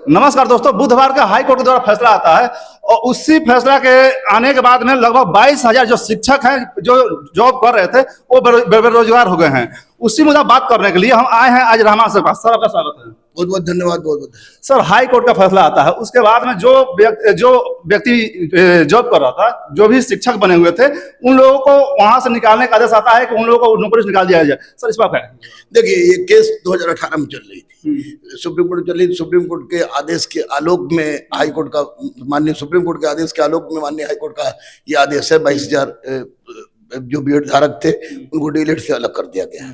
नमस्कार दोस्तों, बुधवार का हाई कोर्ट के द्वारा फैसला आता है और उसी फैसला के आने के बाद में लगभग 22,000 जो शिक्षक हैं जो जॉब कर रहे थे वो बेरोजगार हो गए हैं। उसी मुद्दा बात करने के लिए हम आए हैं आज रहमान सर पास। सर आपका स्वागत है। बहुत बहुत धन्यवाद। बहुत बहुत सर, हाई कोर्ट का फैसला आता है, उसके बाद में जो व्यक्ति जॉब कर रहा था, जो भी शिक्षक बने हुए थे, उन लोगों को वहां से निकालने का आदेश आता है कि उन लोगों को नौकरी से निकाल दिया जाए। सर इस बात क्या है? देखिए, ये केस 2018 में चल रही थी, सुप्रीम कोर्ट चल रही थी। सुप्रीम कोर्ट के आदेश के आलोक में हाई कोर्ट का माननीय सुप्रीम कोर्ट के आदेश के आलोक में माननीय हाई कोर्ट का ये आदेश है। 22,000 जो बीएड धारक थे उनको डीएलएड से अलग कर दिया गया है।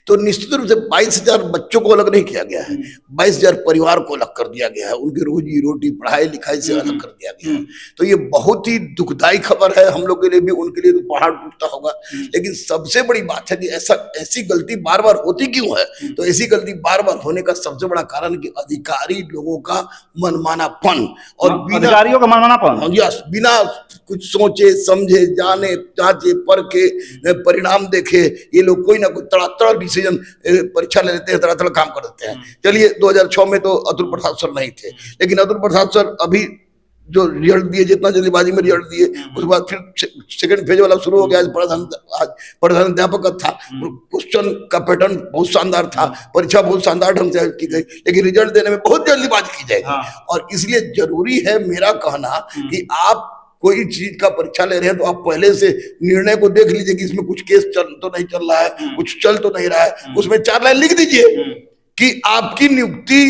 तो निश्चित रूप से 22,000 बच्चों को अलग नहीं किया गया है, 22,000 परिवार को अलग कर दिया गया है, उनकी रोजी रोटी पढ़ाई लिखाई से अलग कर दिया गया है। तो ये बहुत ही दुखदायी खबर है हम लोग के लिए भी, उनके लिए भी पहाड़ टूटता होगा। लेकिन सबसे बड़ी बात है कि ऐसी गलती बार बार होती क्यों है? तो ऐसी गलती बार बार होने का सबसे बड़ा कारण कि अधिकारी लोगों का मनमानापन और अधिकारियों का मनमानापन, बिना कुछ सोचे समझे जाने जांचे के परिणाम देखे ये लोग कोई ना कोई तड़ातड़ डिसीजन परीक्षा ले लेते हैं, तड़ातड़ काम कर देते हैं। चलिए 2006 में तो अतुल प्रसाद सर नहीं थे, लेकिन अतुल प्रसाद सर अभी जो रिजल्ट दिए, जितना जल्दीबाजी में रिजल्ट दिए, उसके बाद फिर सेकंड फेज वाला शुरू हो गया। आज प्रधानाध्यापक था, क्वेश्चन का पैटर्न बहुत शानदार था, परीक्षा बहुत शानदार ढंग से की गई, लेकिन रिजल्ट देने में बहुत जल्दीबाजी की जाएगी। और इसलिए जरूरी है मेरा कहना कि आप कोई चीज का परीक्षा ले रहे हैं तो आप पहले से निर्णय को देख लीजिए कि इसमें कुछ केस चल तो नहीं चल रहा है, कुछ चल तो नहीं रहा है। उसमें 4 लाइन लिख दीजिए कि आपकी नियुक्ति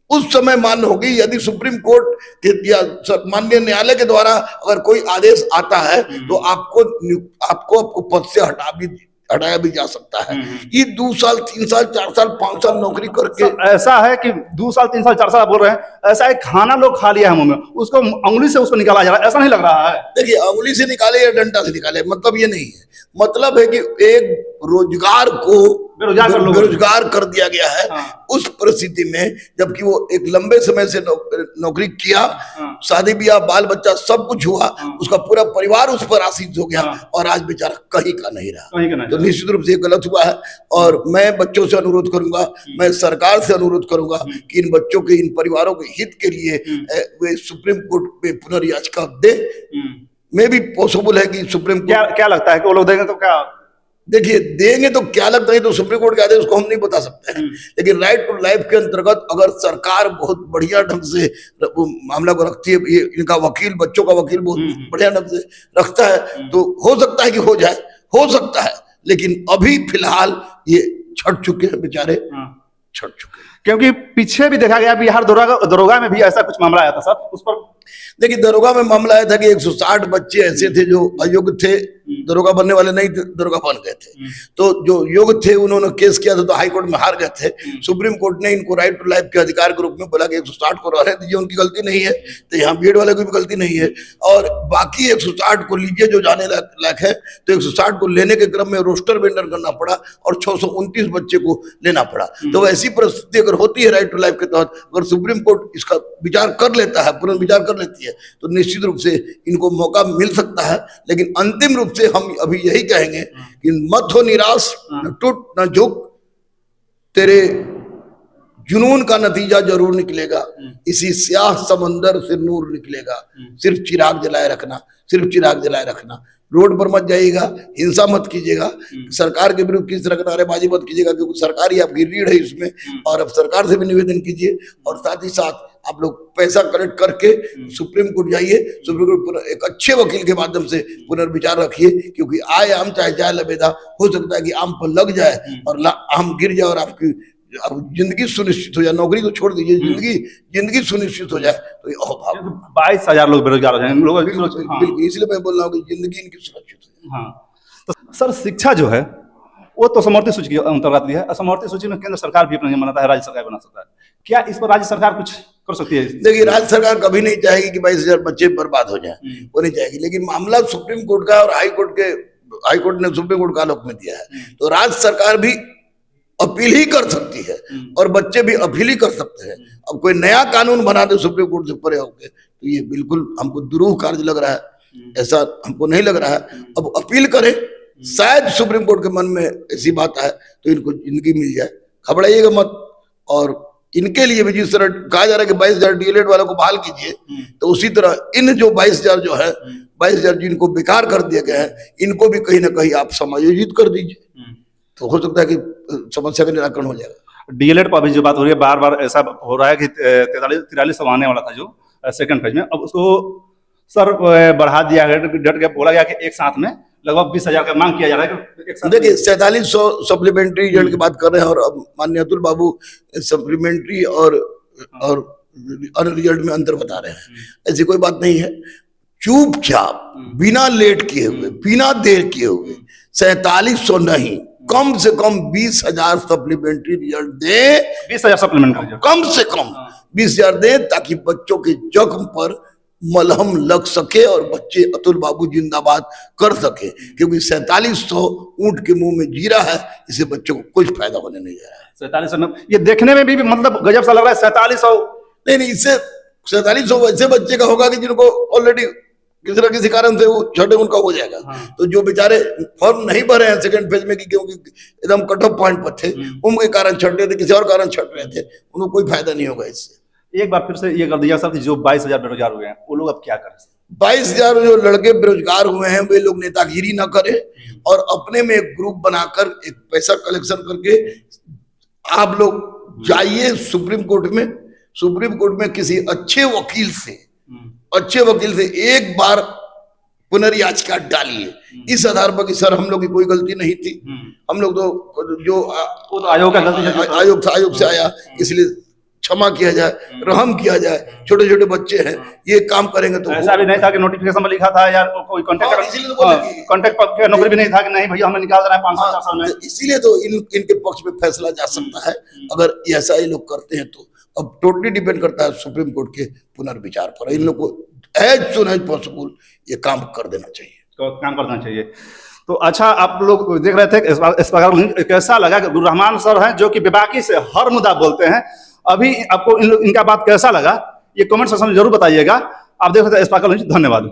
उस समय मान्य होगी यदि सुप्रीम कोर्ट के या माननीय न्यायालय के द्वारा अगर कोई आदेश आता है तो आपको पद से हटाया भी जा सकता है। ये 2 साल 3 साल 4 साल 5 साल नौकरी करके ऐसा है कि 2 साल 3 साल 4 साल बोल रहे हैं, ऐसा एक खाना लोग खा लिया है मुंह में, उसको अंगुली से उसको निकाला जा रहा है, ऐसा नहीं लग रहा है? देखिए, अंगुली से निकाले या डंडा से निकाले मतलब ये नहीं है। मतलब है कि एक रोजगार को बेरोजगार कर दिया गया है। उस परिस्थिति में जबकि वो एक लंबे समय से नौकरी किया, शादी ब्याह बाल बच्चा सब कुछ हुआ, उसका पूरा परिवार उस पर आश्रित हो गया और आज बेचारा कहीं का नहीं रहा। तो निश्चित रूप से गलत हुआ है और मैं बच्चों से अनुरोध करूंगा, मैं सरकार से अनुरोध करूंगा कि इन बच्चों के, इन परिवारों के हित के लिए वे सुप्रीम कोर्ट में पुनर्याचिका दे। में भी पॉसिबल है कि सुप्रीम कोर्ट क्या लगता है कि वो लोग देंगे तो क्या? देखिए, देंगे तो क्या लगता है तो सुप्रीम कोर्ट के आदेश को हम नहीं बता सकते हैं, लेकिन राइट टू लाइफ के अंतर्गत अगर सरकार बहुत बढ़िया ढंग से मामला को रखती है, ये इनका वकील, बच्चों का वकील बहुत बढ़िया ढंग से रखता है तो हो सकता है कि हो जाए, हो सकता है। लेकिन अभी फिलहाल ये छट चुके हैं बेचारे, छट चुके हैं। क्योंकि पीछे भी देखा गया बिहार दरोगा में भी ऐसा कुछ मामला आया था सर, उस पर देखिए दरोगा में मामला आया था कि 160 बच्चे ऐसे थे जो अयोग्य थे, दरोगा बनने वाले नहीं थे, दरोगा बन गए थे। तो जो योग्य थे उन्होंने केस किया था तो हाई कोर्ट में हार गए थे। सुप्रीम कोर्ट ने इनको राइट टू लाइफ के अधिकार के रूप में बोला कि 160 को रहने दीजिए, उनकी गलती नहीं है। तो यहाँ बीएड वाले की भी गलती नहीं है और बाकी 160 को लीजिए जो जाने लायक है। तो 160 को लेने के क्रम में रोस्टर वेंडर करना पड़ा और 629 बच्चे को लेना पड़ा। तो ऐसी परिस्थिति अगर होती है राइट टू लाइफ के तहत, अगर सुप्रीम कोर्ट इसका विचार कर लेता है, पुनर्विचार कर लेती है, तो निश्चित रूप से इनको मौका मिल सकता है। लेकिन अंतिम रूप से हम अभी यही कहेंगे कि मत हो निराश, न टूट न झुक, तेरे जुनून का नतीजा जरूर निकलेगा, इसी स्याह समंदर से नूर निकलेगा। सिर्फ चिराग जलाए रखना, सिर्फ चिराग जलाए रखना। रोड पर मत जाइएगा, हिंसा मत कीजिएगा, सरकार के विरुद्ध किसी तरह की नारेबाजी मत कीजिएगा, क्योंकि सरकार ही आपकी रीढ़ है इसमें। और अब सरकार से भी निवेदन कीजिए और साथ ही साथ आप लोग पैसा कलेक्ट करके सुप्रीम कोर्ट जाइए, सुप्रीम कोर्ट एक अच्छे वकील के माध्यम से पुनर्विचार रखिए, क्योंकि आए आम चाहे जाए लबेदा, हो सकता है कि आम पर लग जाए और आम गिर जाए और आपकी जिंदगी सुनिश्चित हो जाए। नौकरी को छोड़ दीजिए, जिंदगी सुनिश्चित हो जाए। तो ये 22,000 लोग बेरोजगार हो जाएंगे। बिल्कुल, इसलिए मैं बोल रहा हूँ कि जिंदगी इनकी सुरक्षित हो जाए। तो सर, शिक्षा जो है वो तो समवर्ती सूची के अंतर्गत भी है, असमवर्ती सूची में केंद्र सरकार भी अपना बनाता है, राज्य सरकार बना सकता है। क्या इस पर राज्य सरकार कुछ कर सकती है? देखिए, राज्य सरकार कभी नहीं चाहेगी कि 22,000 बच्चे बर्बाद हो जाए, वो नहीं चाहेगी। लेकिन मामला सुप्रीम कोर्ट का और हाई कोर्ट ने सुप्रीम कोर्ट का आलोक में दिया है, तो राज्य सरकार भी अपील ही कर सकती है और बच्चे भी अपील ही कर सकते हैं। अब कोई नया कानून बना दे सुप्रीम कोर्ट से परे होकर, तो ये बिल्कुल हमको दुरूह कार्य लग रहा है, ऐसा हमको नहीं लग रहा है। अब अपील करें, शायद सुप्रीम कोर्ट के मन में ऐसी बात आए तो इनको जिंदगी मिल जाए। घबराइएगा मत और इनके लिए भी जिस तरह कहा जा रहा है कि 22,000 डीएलएड वालों को बहाल कीजिए, तो उसी तरह इन जो 22,000 जो है 22,000 जिनको बेकार कर दिए गए हैं, इनको भी कहीं ना कहीं आप समायोजित कर दीजिए, तो हो सकता है कि समस्या का निराकरण हो जाएगा। डीएलएड पर अभी जो बात हो रही है, बार बार ऐसा हो रहा है कि 43 आने वाला था जो सेकंड फेज में, अब उसको सर बढ़ा दिया गया, डट के बोला गया कि एक साथ में लगभग 20,000 का मांग किया जा रहा है कि एक साथ। देखिए 4700 सप्लीमेंट्री रिजल्ट की बात कर रहे हैं, और अब माननीय अतुल बाबू सप्लीमेंट्री और अन रिजल्ट में अंतर बता रहे हैं। ऐसी कोई बात नहीं है, चुपचाप बिना लेट किए हुए, बिना देर किए हुए 4700 नहीं, कम से कम 20,000 सप्लीमेंट्री रिजल्ट दे, 20,000 सप्लीमेंट्री कम से कम 20,000 दे, ताकि बच्चों के जख्म पर मलहम लग सके और बच्चे अतुल बाबू जिंदाबाद कर सके, क्योंकि 4700 ऊंट के मुंह में जीरा है, इससे बच्चों को कुछ फायदा होने नहीं जा रहा है। 4700 ये देखने में भी मतलब गजब सा लग रहा है। 4700 नहीं, इससे 4700 वैसे बच्चे का होगा कि जिनको ऑलरेडी किसी न किसी कारण से वो छठे उनका हो जाएगा। तो जो बेचारे फॉर्म नहीं भरे हैं सेकंड फेज में, क्योंकि एकदम कट ऑफ पॉइंट पर थे, उनके कारण छट रहे थे, किसी और कारण छट रहे थे, उनको कोई फायदा नहीं होगा इससे। एक बार फिर से ये कर दिया सर, जो 22,000 बेरोजगार हुए हैं वो लोग अब क्या करें? 22,000 जो लड़के बेरोजगार हुए हैं, वे लोग नेतागिरी ना करें और अपने में एक ग्रुप बनाकर एक पैसा कलेक्शन करके आप लोग जाइए सुप्रीम कोर्ट में किसी अच्छे वकील से एक बार पुनर्याचिका डालिए, इस आधार पर कि सर हम लोग की कोई गलती नहीं थी, हम लोग तो जो आयोग का गलती आयोग से आया, इसलिए क्षमा किया जाए, रहम किया जाए, छोटे छोटे बच्चे हैं, ये काम करेंगे तो ऐसा भी नहीं था कि नोटिफिकेशन में लिखा था यार कोई कॉन्ट्रैक्ट का नौकरी भी नहीं था कि नहीं भैया हमें निकाल देना है 500-400 में। इसीलिए तो इनके पक्ष में फैसला जा सकता है अगर ऐसा ये लोग करते हैं तो। अब टोटली डिपेंड करता है सुप्रीम कोर्ट के पुनर्विचार पर। इन लोग को एज सुन एज पॉसिबल ये काम कर देना चाहिए, तो अच्छा आप लोग देख रहे थे इस प्रकार कैसा लगा? गुरु रहमान सर हैं जो कि बेबाकी से हर मुद्दा बोलते हैं, अभी आपको इनका बात कैसा लगा ये कमेंट सेक्शन में जरूर बताइएगा। आप देख सकते हैं इस प्रकार। धन्यवाद।